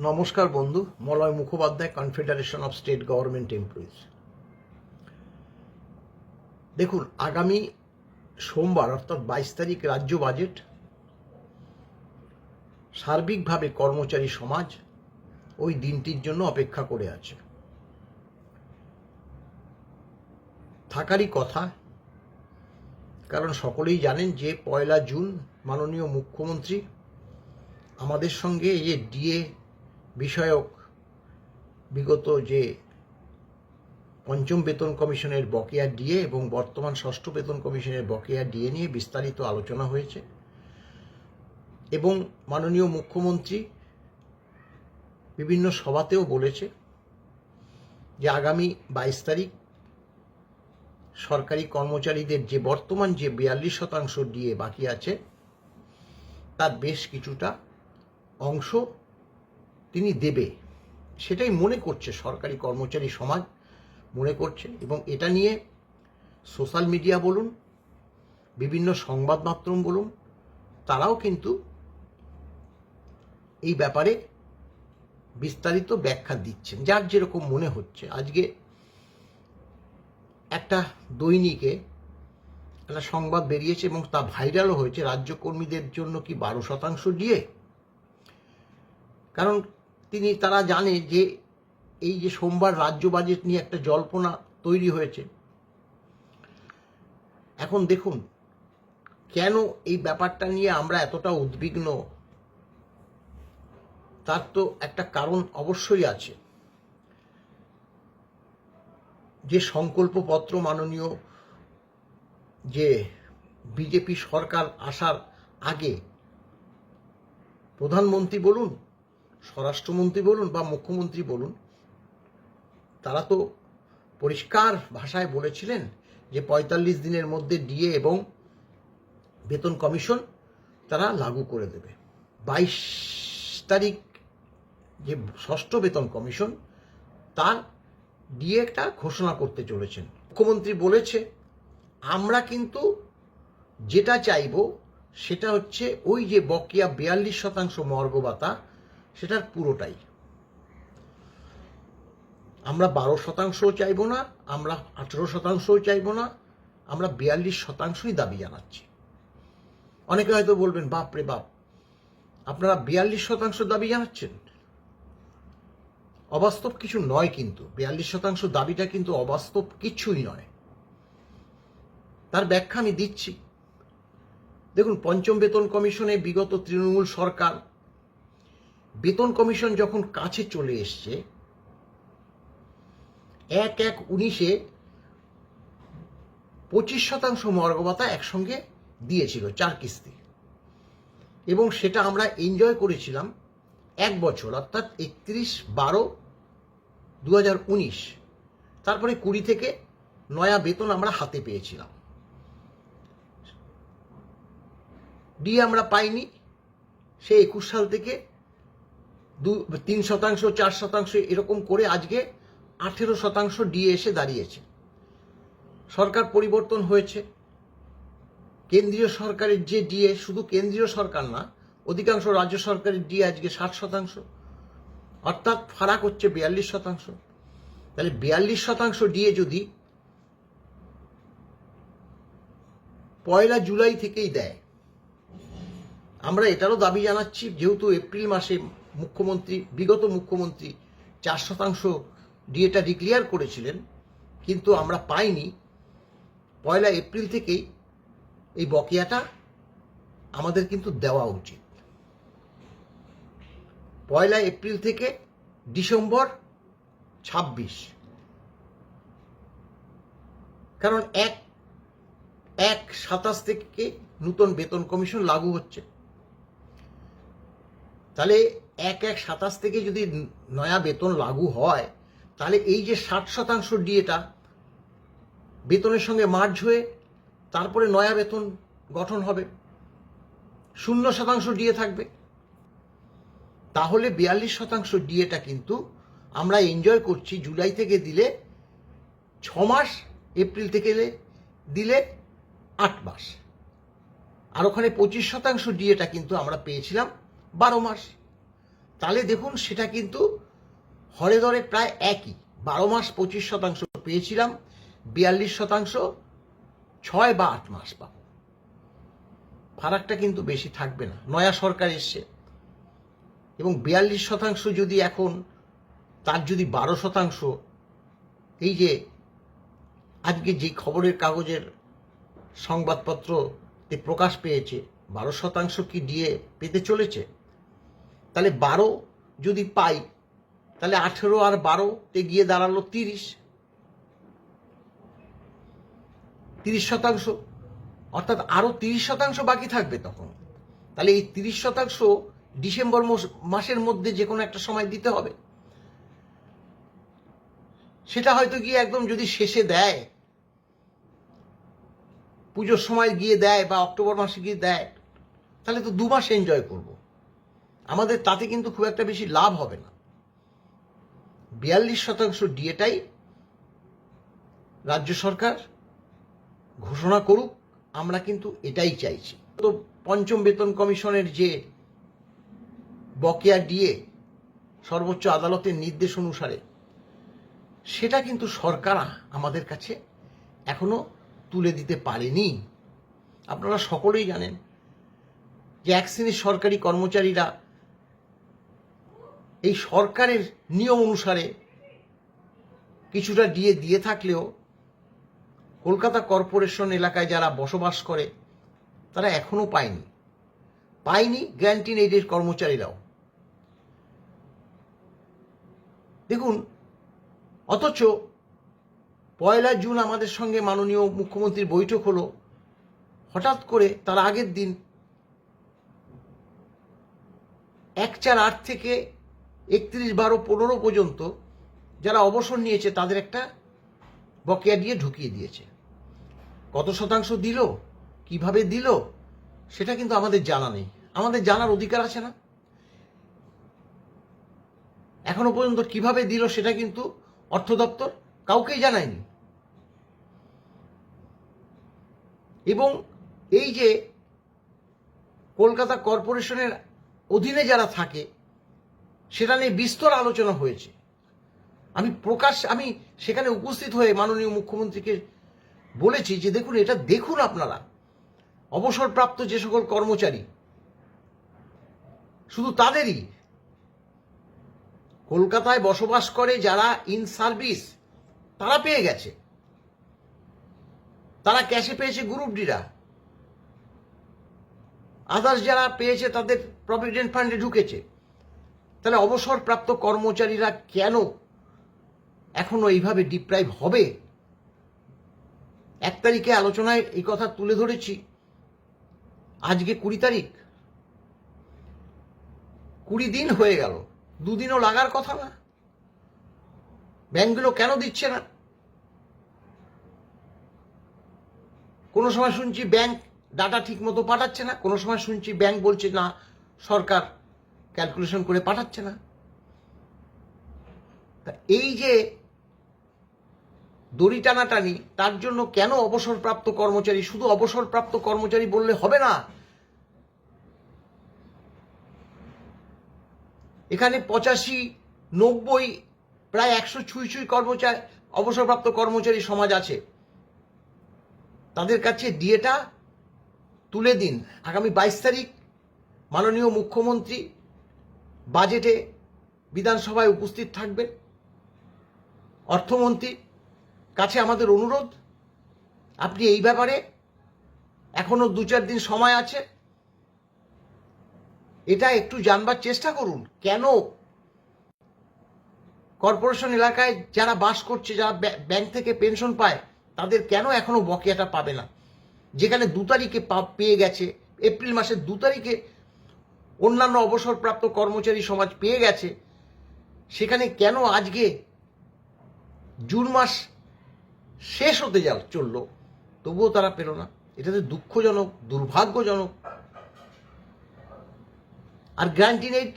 নমস্কার বন্ধু, Malay Mukhopadhyay, confederation of state government employees. দেখুন, আগামী সোমবার অর্থাৎ 22 তারিখ রাজ্য বাজেট। সার্বিকভাবে কর্মচারী সমাজ ওই দিনটির জন্য অপেক্ষা করে আছে। থাকারই কথা, কারণ সকলেই জানেন যে 1 জুন মাননীয় মুখ্যমন্ত্রী আমাদের সঙ্গে এই যে ডিএ বিষয়ক বিগত যে পঞ্চম বেতন কমিশনের বকেয়া ডিএ এবং বর্তমান ষষ্ঠ বেতন কমিশনের বকেয়া ডিএ নিয়ে বিস্তারিত আলোচনা হয়েছে এবং মাননীয় মুখ্যমন্ত্রী বিভিন্ন সভাতেও বলেছে যে আগামী 22 তারিখ সরকারি কর্মচারীদের যে বর্তমান যে 42% ডিএ বাকি আছে তার বেশ কিছুটা অংশ তিনি দেবে, সেটাই মনে করছে সরকারি কর্মচারী সমাজ মনে করছে। এবং এটা নিয়ে সোশ্যাল মিডিয়া বলুন, বিভিন্ন সংবাদ মাধ্যম বলুন, তারাও কিন্তু এই ব্যাপারে বিস্তারিত ব্যাখ্যা দিচ্ছেন, যার যেরকম মনে হচ্ছে। আজকে একটা দৈনিকে একটা সংবাদ বেরিয়েছে এবং তা ভাইরালও হয়েছে, রাজ্য কর্মীদের জন্য কি 12% ডিএ। কারণ তারা জানে যে এই যে সোমবার রাজ্য বাজেট নিয়ে একটা জল্পনা তৈরি হয়েছে। এখন দেখুন, কেন এই ব্যাপারটা নিয়ে আমরা এতটা উদ্বিগ্ন, তার তো একটা কারণ অবশ্যই আছে। যে সংকল্পপত্র মাননীয় যে বিজেপি সরকার আসার আগে প্রধানমন্ত্রী বলুন, স্বরাষ্ট্রমন্ত্রী বলুন বা মুখ্যমন্ত্রী বলুন, তারা তো পরিষ্কার ভাষায় বলেছিলেন যে 45 দিনের মধ্যে ডিএ এবং বেতন কমিশন তারা লাগু করে দেবে। 22 তারিখ যে ষষ্ঠ বেতন কমিশন তার ডিএটা ঘোষণা করতে চলেছেন। মুখ্যমন্ত্রী বলেছে আমরা কিন্তু যেটা চাইব সেটা হচ্ছে ওই যে বকেয়া 42% মর্গ ভাতা, সেটার পুরোটাই। আমরা 12% চাইব না, আমরা 18% চাইব না, আমরা 42%ই দাবি জানাচ্ছি। অনেকে হয়তো বলবেন, বাপ রে বাপ, আপনারা 42% দাবি জানাচ্ছেন। অবাস্তব কিছু নয়, কিন্তু 42% দাবিটা কিন্তু অবাস্তব কিছুই নয়। তার ব্যাখ্যা আমি দিচ্ছি। দেখুন, পঞ্চম বেতন কমিশনে বিগত তৃণমূল সরকার বেতন কমিশন যখন কাছে চলে এসছে 1/1/19-এ 25% মর্গ ভাতা একসঙ্গে দিয়েছিল 4 কিস্তি, এবং সেটা আমরা এনজয় করেছিলাম 1 বছর, অর্থাৎ 31/12/2019। তারপরে 20 থেকে নয়া বেতন আমরা হাতে পেয়েছিলাম। ডিএ আমরা পাইনি, সে 21 সাল থেকে 3%, 4% এরকম করে আজকে 18% ডিএ এসে দাঁড়িয়েছে। সরকার পরিবর্তন হয়েছে, কেন্দ্রীয় সরকারের যে ডিএ, শুধু কেন্দ্রীয় সরকার না, অধিকাংশ রাজ্য সরকারের ডিএ আজকে 60%, অর্থাৎ ফারাক হচ্ছে 42%। তাহলে 42% ডিএ যদি 1 জুলাই থেকেই দেয়, আমরা এটারও দাবি জানাচ্ছি, যেহেতু এপ্রিল মাসে বিগত মুখ্যমন্ত্রী 4% ডিএটা ডিক্লেয়ার করেছিলেন, কিন্তু আমরা পাইনি। 1 এপ্রিল থেকেই এই বকেয়াটা আমাদের কিন্তু দেওয়া উচিত। 1 এপ্রিল থেকে ডিসেম্বর 26, কারণ 1/1/27 থেকে নতুন বেতন কমিশন লাগু হচ্ছে। তাহলে 1/1/27 থেকে যদি নয়া বেতন লাগু হয়, তাহলে এই যে 60% ডিএটা বেতনের সঙ্গে মার্জ হয়ে তারপরে নয়া বেতন গঠন হবে, 0% ডিএ থাকবে। তাহলে 42% ডিএটা কিন্তু আমরা এনজয় করছি। জুলাই থেকে দিলে 6 মাস, এপ্রিল থেকে দিলে 8 মাস, আর ওখানে 25% ডিএটা কিন্তু আমরা পেয়েছিলাম 12 মাস। তাহলে দেখুন সেটা কিন্তু হরে ধরে প্রায় একই। 12 মাস 25% পেয়েছিলাম, 42% 6 বা 8 মাস পাবো। ফারাকটা কিন্তু বেশি থাকবে না। নয়া সরকার এসছে এবং 42% যদি এখন তার যদি 12%, এই যে আজকে যে খবরের কাগজের সংবাদপত্রতে প্রকাশ পেয়েছে 12% কি ডিএ পেতে চলেছে, তাহলে 12 যদি পাই তাহলে 18 আর 12-তে গিয়ে দাঁড়ালো 30%, অর্থাৎ আরো 30% বাকি থাকবে তখন। তাহলে এই 30% ডিসেম্বর মাসের মধ্যে যে কোনো একটা সময় দিতে হবে। সেটা হয়তো গিয়ে একদম যদি শেষে দেয়, পুজোর সময় গিয়ে দেয় বা অক্টোবর মাসে গিয়ে দেয়, তাহলে তো 2 মাস এনজয় করব। আমাদের তাতে কিন্তু খুব একটা বেশি লাভ হবে না। 42% ডিএটাই রাজ্য সরকার ঘোষণা করুক, আমরা কিন্তু এটাই চাইছি। তো পঞ্চম বেতন কমিশনের যে বকেয়া ডিএ সর্বোচ্চ আদালতের নির্দেশ অনুসারে, সেটা কিন্তু সরকার আমাদের কাছে এখনো তুলে দিতে পারেনি। আপনারা সকলেই জানেন যে এক শ্রেণীর সরকারি কর্মচারীরা এই সরকারের নিয়ম অনুসারে কিছুটা ডিএ দিয়ে থাকলেও কলকাতা কর্পোরেশন এলাকায় যারা বসবাস করে তারা এখনো পায়নি গ্র্যান্ট ইন এইডের কর্মচারীরাও। দেখুন, অথচ 1 জুন আমাদের সঙ্গে মাননীয় মুখ্যমন্ত্রীর বৈঠক হলো, হঠাৎ করে তার আগের দিন 1/4/8 থেকে 31/12/15 পর্যন্ত যারা অবসর নিয়েছে তাদের একটা বকেয়া দিয়ে ঢুকিয়ে দিয়েছে। কত শতাংশ দিল, কিভাবে দিল, সেটা কিন্তু আমাদের জানা নেই। আমাদের জানার অধিকার আছে না? এখনো পর্যন্ত কিভাবে দিল সেটা কিন্তু অর্থ দপ্তর কাউকেই জানায়নি। এবং এই যে কলকাতা কর্পোরেশনের অধীনে যারা থাকে সেটা নিয়ে বিস্তর আলোচনা হয়েছে। আমি সেখানে উপস্থিত হয়ে মাননীয় মুখ্যমন্ত্রীকে বলেছি যে দেখুন, এটা দেখুন আপনারা, অবসরপ্রাপ্ত যে সকল কর্মচারী, শুধু তাদেরই, কলকাতায় বসবাস করে যারা ইন সার্ভিস তারা পেয়ে গেছে, তারা ক্যাশে পেয়েছে, গ্রুপ ডিরা, আদার্স যারা পেয়েছে তাদের প্রভিডেন্ট ফান্ডে ঢুকেছে। তাহলে অবসরপ্রাপ্ত কর্মচারীরা কেন এখনো এইভাবে ডিপ্রাইভ হবে? 1 তারিখে আলোচনায় এই কথা তুলে ধরেছি, আজকে 20 তারিখ, 20 দিন হয়ে গেল, 2 দিনও লাগার কথা না। ব্যাংকগুলো কেন দিচ্ছে না? কোনো সময় শুনছি ব্যাংক ডাটা ঠিক মতো পাঠাচ্ছে না, কোনো সময় শুনছি ব্যাংক বলছে না, সরকার ক্যালকুলেশন করে পাঠাচ্ছে না। তা এই যে দড়ি টানাটানি, তার জন্য কেন অবসরপ্রাপ্ত কর্মচারী, শুধু অবসরপ্রাপ্ত কর্মচারী বললে হবে না। এখানে 85, 90, প্রায় 100 ছুঁই কর্মচারী, অবসরপ্রাপ্ত কর্মচারী সমাজ আছে। তাদের কাছে ডিএটা তুলে দিন। আগামী 22 তারিখ মাননীয় মুখ্যমন্ত্রী বাজেটে বিধানসভায় উপস্থিত থাকবেন। অর্থমন্ত্রীর কাছে আমাদের অনুরোধ, আপনি এই ব্যাপারে এখনো 2-4 দিন সময় আছে, এটা একটু জানবার চেষ্টা করুন। কেন কর্পোরেশন এলাকায় যারা বাস করছে, যারা ব্যাংক থেকে পেনশন পায়, তাদের কেন এখনো বকেয়াটা পাবে না? যেখানে 2 তারিখে পেয়ে গেছে, এপ্রিল মাসের 2 তারিখে অন্যান্য অবসরপ্রাপ্ত কর্মচারী সমাজ পেয়ে গেছে, সেখানে কেন আজকে জুন মাস শেষ হতে চললো তবুও তারা পেল না? এটা তো দুঃখজনক, দুর্ভাগ্যজনক। আর গ্র্যান্ট ইন এইড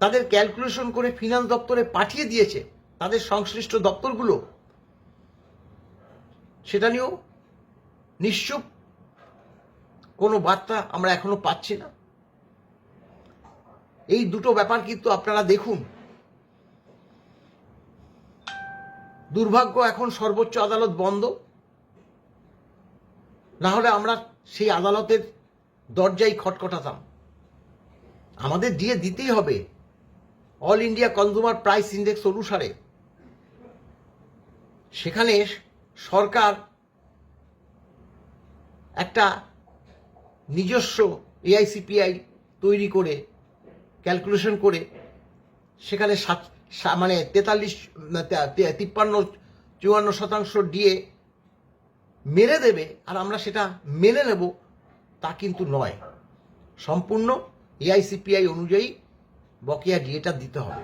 তাদের ক্যালকুলেশন করে ফিনান্স দপ্তরে পাঠিয়ে দিয়েছে, তাদের সংশ্লিষ্ট দপ্তরগুলো, সেটা নিয়েও নিশ্চুপ, কোনো বার্তা আমরা এখনো পাচ্ছি না। এই দুটো ব্যাপার কিন্তু আপনারা দেখুন। দুর্ভাগ্য এখন সর্বোচ্চ আদালত বন্ধ, না হলে আমরা সেই আদালতের দরজায় খটখটাতাম। আমাদের দিয়ে দিতেই হবে all India consumer price index অনুসারে। সেখানে সরকার একটা নিজস্ব এআইসিপিআই তৈরি করে ক্যালকুলেশন করে সেখানে 53-54% দিয়ে মেরে দেবে, আর আমরা সেটা মেনে নেব, তা কিন্তু নয়। সম্পূর্ণ এআইসিপিআই অনুযায়ী বকেয়া ডিএটা দিতে হবে।